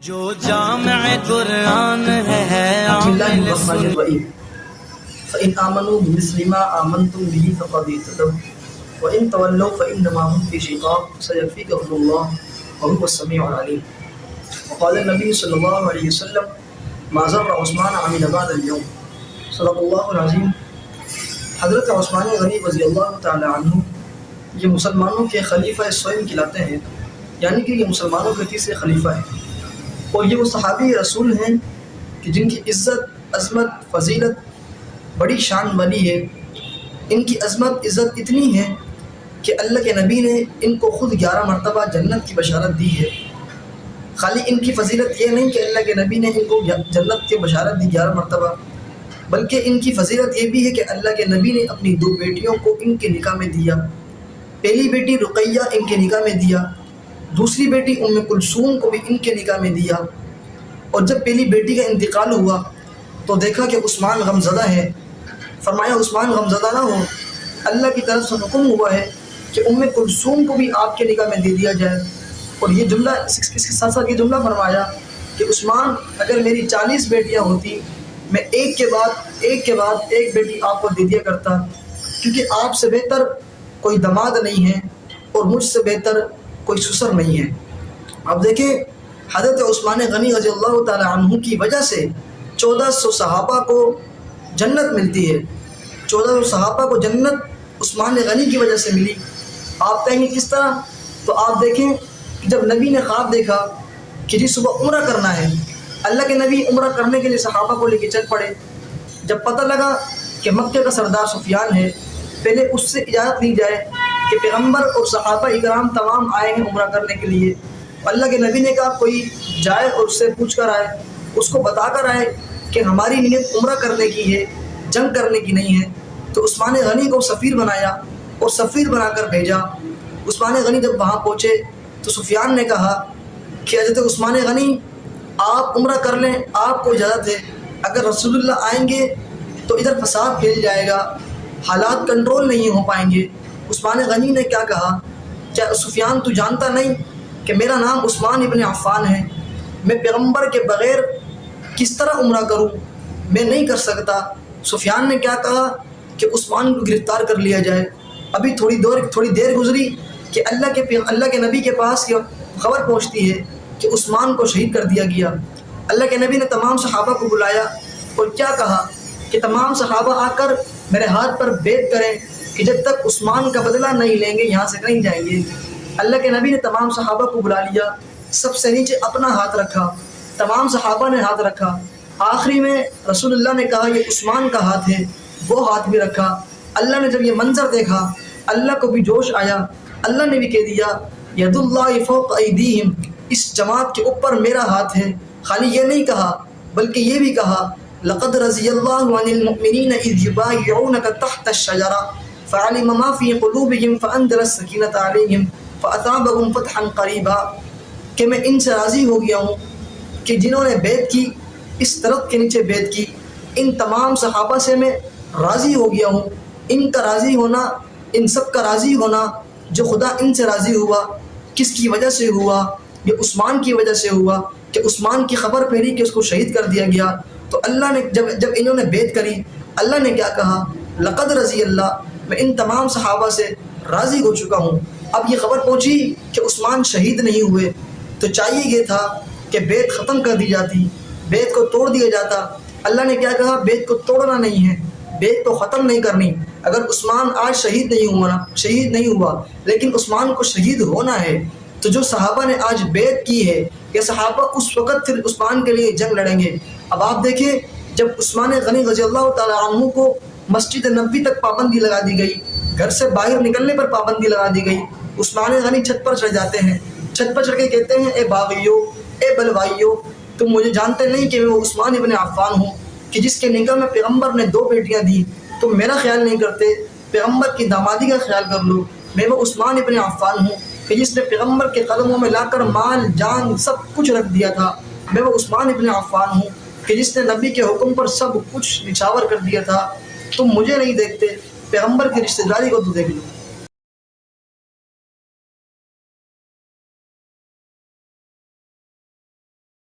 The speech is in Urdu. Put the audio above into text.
جو جامع قرآن ہے بسم اللہ الرحمن الرحیم فإن آمنوا بمثل ما آمنتم به فقد اهتدوا وإن تولوا فإنما هم في شقاق سيكفيكهم الله وهو السميع العليم. وقال النبي صلى الله عليه وسلم ما ضر عثمان عمل بعد اليوم. صدق اللہ العظیم. حضرت عثمان غنی رضی اللہ تعالی عنہ یہ مسلمانوں کے خلیفہ سوئم کہلاتے ہیں، یعنی کہ یہ مسلمانوں کے تیسرے خلیفہ ہیں، اور یہ وہ صحابی رسول ہیں کہ جن کی عزت، عظمت، فضیلت بڑی شان والی ہے. ان کی عظمت، عزت اتنی ہے کہ اللہ کے نبی نے ان کو خود 11 مرتبہ جنت کی بشارت دی ہے. خالی ان کی فضیلت یہ نہیں کہ اللہ کے نبی نے ان کو جنت کی بشارت دی 11 مرتبہ، بلکہ ان کی فضیلت یہ بھی ہے کہ اللہ کے نبی نے اپنی 2 بیٹیوں کو ان کے نکاح میں دیا. پہلی بیٹی رقیہ ان کے نکاح میں دیا، دوسری بیٹی ام کلثوم کو بھی ان کے نکاح میں دیا. اور جب پہلی بیٹی کا انتقال ہوا تو دیکھا کہ عثمان غمزدہ ہے. فرمایا عثمان غمزدہ نہ ہو، اللہ کی طرف سے حکم ہوا ہے کہ ام کلثوم کو بھی آپ کے نکاح میں دے دیا جائے. اور یہ جملہ اس کے ساتھ ساتھ یہ جملہ فرمایا کہ عثمان اگر میری 40 بیٹیاں ہوتی میں ایک کے بعد ایک بیٹی آپ کو دے دیا کرتا، کیونکہ آپ سے بہتر کوئی دماد نہیں ہے اور مجھ سے بہتر کوئی سسر نہیں ہے. اب دیکھیں حضرت عثمان غنی رضی اللہ تعالی عنہ کی وجہ سے 1400 صحابہ کو جنت ملتی ہے. 1400 صحابہ کو جنت عثمان غنی کی وجہ سے ملی. آپ کہیں گے کس طرح؟ تو آپ دیکھیں کہ جب نبی نے خواب دیکھا کہ جی صبح عمرہ کرنا ہے، اللہ کے نبی عمرہ کرنے کے لیے صحابہ کو لے کے چل پڑے. جب پتہ لگا کہ مکہ کا سردار سفیان ہے، پہلے اس سے اجازت لی جائے کہ پیغمبر اور صحابہ اکرام تمام آئے ہیں عمرہ کرنے کے لیے. اللہ کے نبی نے کہا کوئی جائے اور اس سے پوچھ کر آئے، اس کو بتا کر آئے کہ ہماری نیت عمرہ کرنے کی ہے، جنگ کرنے کی نہیں ہے. تو عثمان غنی کو سفیر بنایا اور سفیر بنا کر بھیجا. عثمان غنی جب وہاں پہنچے تو سفیان نے کہا کہ حضرت عثمان غنی آپ عمرہ کر لیں، آپ کو اجازت ہے، اگر رسول اللہ آئیں گے تو ادھر فساد پھیل جائے گا، حالات کنٹرول نہیں ہو پائیں گے. عثمان غنی نے کیا کہا، کیا سفیان تو جانتا نہیں کہ میرا نام عثمان ابن عفان ہے، میں پیغمبر کے بغیر کس طرح عمرہ کروں، میں نہیں کر سکتا. سفیان نے کیا کہا کہ عثمان کو گرفتار کر لیا جائے. ابھی تھوڑی دیر گزری کہ اللہ کے نبی کے پاس یہ خبر پہنچتی ہے کہ عثمان کو شہید کر دیا گیا. اللہ کے نبی نے تمام صحابہ کو بلایا اور کیا کہا کہ تمام صحابہ آ کر میرے ہاتھ پر بیعت کریں کہ جب تک عثمان کا بدلہ نہیں لیں گے یہاں سے نہیں جائیں گے. اللہ کے نبی نے تمام صحابہ کو بلا لیا، سب سے نیچے اپنا ہاتھ رکھا، تمام صحابہ نے ہاتھ رکھا. آخری میں رسول اللہ نے کہا یہ عثمان کا ہاتھ ہے، وہ ہاتھ بھی رکھا. اللہ نے جب یہ منظر دیکھا اللہ کو بھی جوش آیا. اللہ نے بھی کہہ دیا ید اللہ فوق ایدیہم، اس جماعت کے اوپر میرا ہاتھ ہے. خالی یہ نہیں کہا بلکہ یہ بھی کہا لقد رضی اللہ عن المؤمنین اذ یبایعونک تحت الشجرہ فعلم ما فی قلوبہم فانزل السکینۃ علیہم فاثابہم فتحا قریبا، کہ میں ان سے راضی ہو گیا ہوں کہ جنہوں نے بیعت کی، اس درخت کے نیچے بیعت کی. ان تمام صحابہ سے میں راضی ہو گیا ہوں. ان کا راضی ہونا، ان سب کا راضی ہونا جو خدا ان سے راضی ہوا، کس کی وجہ سے ہوا؟ یہ عثمان کی وجہ سے ہوا کہ عثمان کی خبر پھیلی کہ اس کو شہید کر دیا گیا. تو اللہ نے جب انہوں نے بیعت کری، اللہ نے کیا کہا لقد رضی اللہ، میں ان تمام صحابہ سے راضی ہو چکا ہوں. اب یہ خبر پہنچی کہ عثمان شہید نہیں ہوئے تو چاہیے یہ تھا کہ بیعت ختم کر دی جاتی، بیعت کو توڑ دیا جاتا. اللہ نے کیا کہا بیعت کو توڑنا نہیں ہے، بیعت کو ختم نہیں کرنی. اگر عثمان آج شہید نہیں ہوا لیکن عثمان کو شہید ہونا ہے تو جو صحابہ نے آج بیعت کی ہے یہ صحابہ اس وقت پھر عثمان کے لیے جنگ لڑیں گے. اب آپ دیکھیں جب عثمان غنی رضی اللہ تعالی عنہ کو مسجد نبوی تک پابندی لگا دی گئی، گھر سے باہر نکلنے پر پابندی لگا دی گئی، عثمان غنی چھت پر چڑھ جاتے ہیں، چھت پر چڑھ کے کہتے ہیں اے باغیو، اے بلوائیو، تم مجھے جانتے نہیں کہ میں وہ عثمان ابن عفان ہوں کہ جس کے نکاح میں پیغمبر نے 2 بیٹیاں دی. تم میرا خیال نہیں کرتے، پیغمبر کی دامادی کا خیال کر لو. میں وہ عثمان ابن عفان ہوں کہ جس نے پیغمبر کے قدموں میں لا کر مال جان سب کچھ رکھ دیا تھا. میں وہ عثمان ابن عفان ہوں کہ جس نے نبی کے حکم پر سب کچھ نچھاور کر دیا تھا. تم مجھے نہیں دیکھتے، پیغمبر کی رشتہ داری کو تو دیکھ لو.